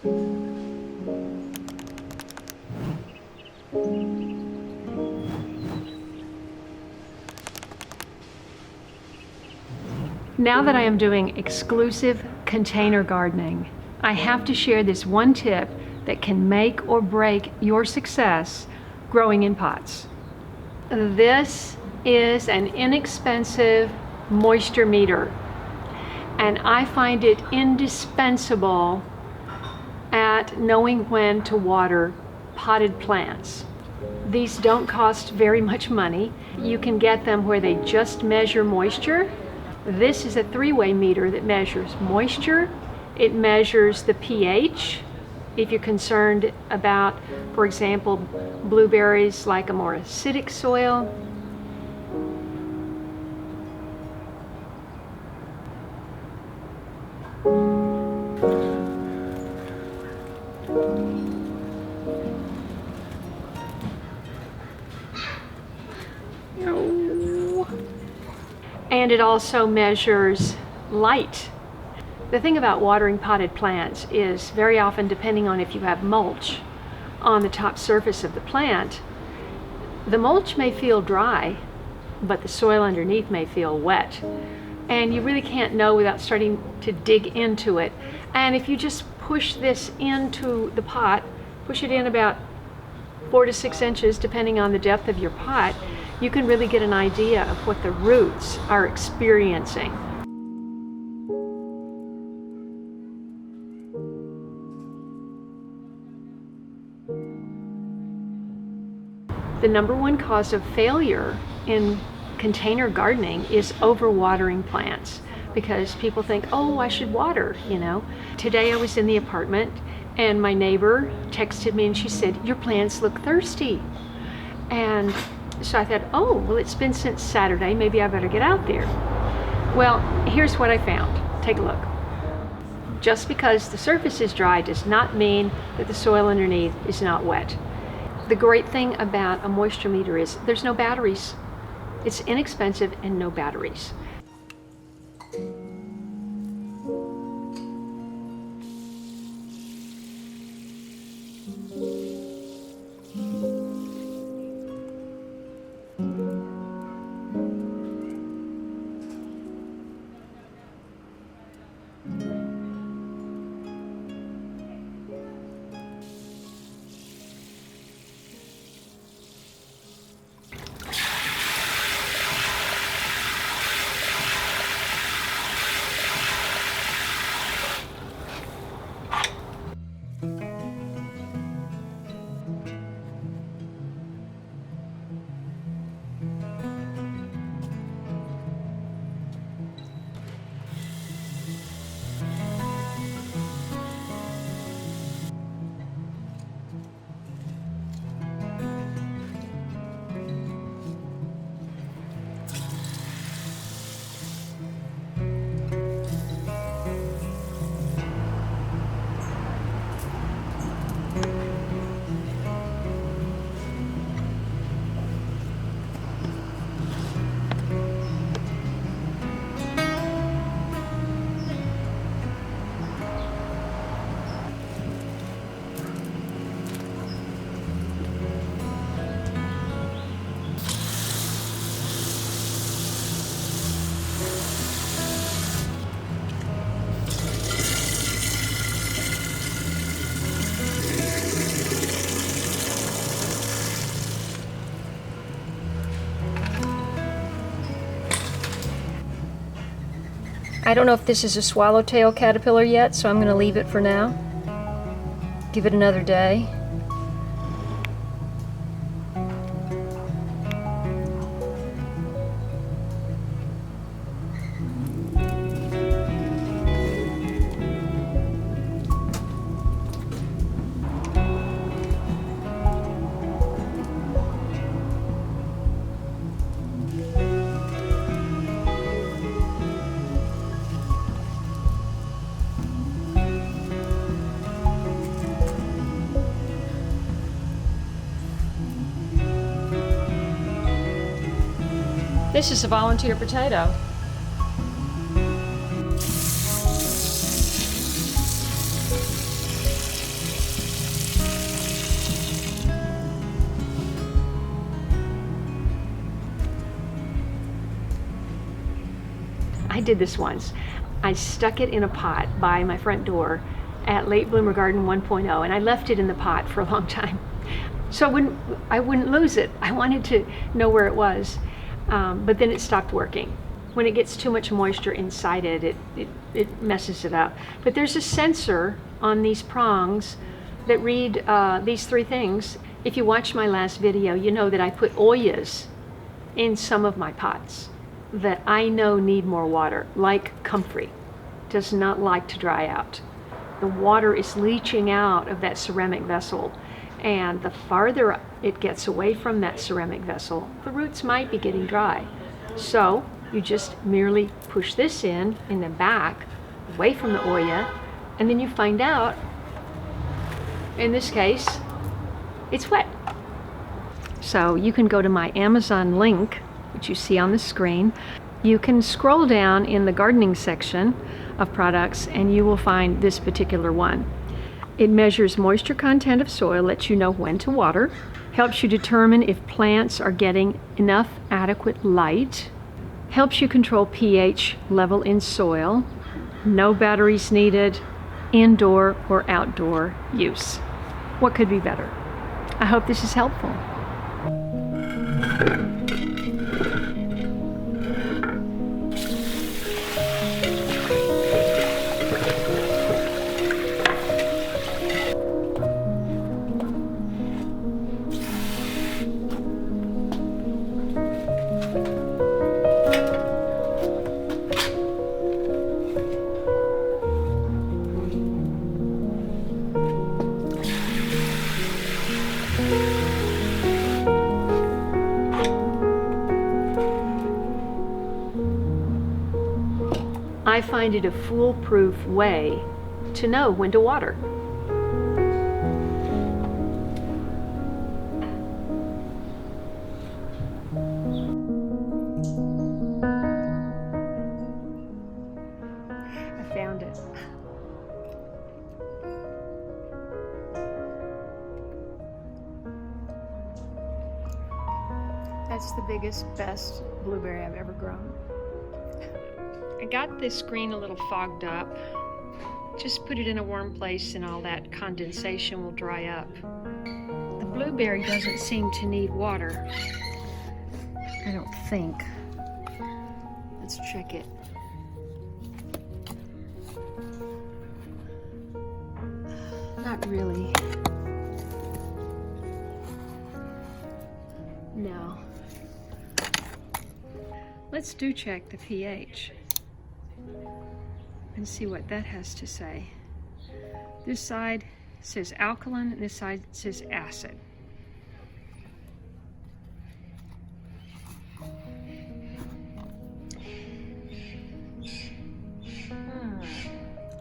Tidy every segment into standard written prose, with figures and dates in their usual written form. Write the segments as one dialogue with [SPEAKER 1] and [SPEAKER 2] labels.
[SPEAKER 1] Now that I am doing exclusive container gardening, I have to share this one tip that can make or break your success growing in pots. This is an inexpensive moisture meter, and I find it indispensable at knowing when to water potted plants. These don't cost very much money. You can get them where they just measure moisture. This is a three-way meter that measures moisture. It measures the pH. If you're concerned about, for example, blueberries like a more acidic soil. And it also measures light. The thing about watering potted plants is very often, depending on if you have mulch on the top surface of the plant, the mulch may feel dry, but the soil underneath may feel wet. And you really can't know without starting to dig into it. And if you just push this into the pot, push it in about 4 to 6 inches, depending on the depth of your pot, you can really get an idea of what the roots are experiencing. The number one cause of failure in container gardening is overwatering plants, because people think, oh, I should water, you know. Today I was in the apartment and my neighbor texted me and she said, your plants look thirsty. And so I thought, oh, well, it's been since Saturday, maybe I better get out there. Well, here's what I found. Take a look. Just because the surface is dry does not mean that the soil underneath is not wet. The great thing about a moisture meter is there's no batteries. It's inexpensive and no batteries. I don't know if this is a swallowtail caterpillar yet, so I'm going to leave it for now. Give it another day. This is a volunteer potato. I did this once. I stuck it in a pot by my front door at Late Bloomer Garden 1.0, and I left it in the pot for a long time. So I wouldn't lose it. I wanted to know where it was, but then it stopped working. When it gets too much moisture inside it, it messes it up. But there's a sensor on these prongs that read these three things. If you watched my last video, you know that I put Oyas in some of my pots that I know need more water, like comfrey. Does not like to dry out. The water is leaching out of that ceramic vessel, and the farther it gets away from that ceramic vessel, the roots might be getting dry. So you just merely push this in the back, away from the Oya, and then you find out, in this case, it's wet. So you can go to my Amazon link, which you see on the screen. You can scroll down in the gardening section of products and you will find this particular one. It measures moisture content of soil, lets you know when to water, helps you determine if plants are getting enough adequate light, helps you control pH level in soil, no batteries needed, indoor or outdoor use. What could be better? I hope this is helpful. I find it a foolproof way to know when to water. I found it. That's the biggest, best blueberry I've ever grown. I got this screen a little fogged up. Just put it in a warm place and all that condensation will dry up. The blueberry doesn't seem to need water. I don't think. Let's check it. Not really. No. Let's do check the pH and see what that has to say. This side says alkaline and this side says acid.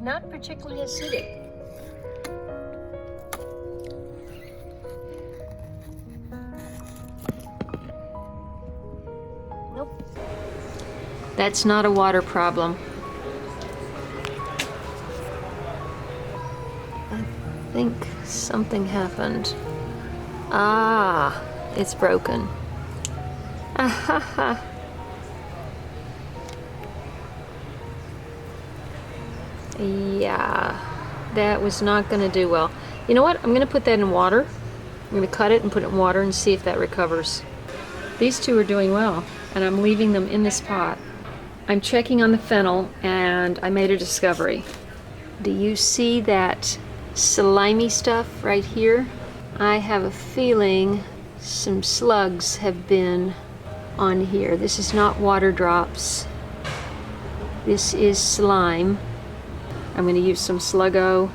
[SPEAKER 1] Not particularly acidic. Nope. That's not a water problem. I think something happened. Ah, it's broken. Ah-ha-ha. Yeah, that was not going to do well. You know what? I'm going to put that in water. I'm going to cut it and put it in water and see if that recovers. These two are doing well, and I'm leaving them in this pot. I'm checking on the fennel, and I made a discovery. Do you see that slimy stuff right here? I have a feeling some slugs have been on here. This is not water drops. This is slime. I'm going to use some Sluggo,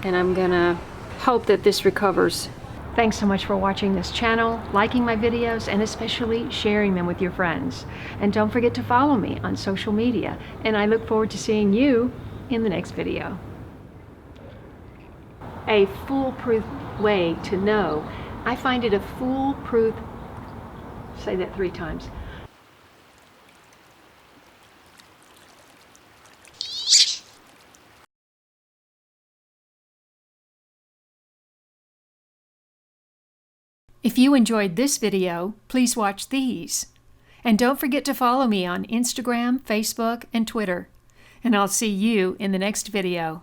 [SPEAKER 1] and I'm going to hope that this recovers. Thanks so much for watching this channel, liking my videos, and especially sharing them with your friends. And don't forget to follow me on social media, and I look forward to seeing you in the next video. A foolproof way to know. I find it a foolproof, say that 3 times. If you enjoyed this video, please watch these. And don't forget to follow me on Instagram, Facebook, and Twitter. And I'll see you in the next video.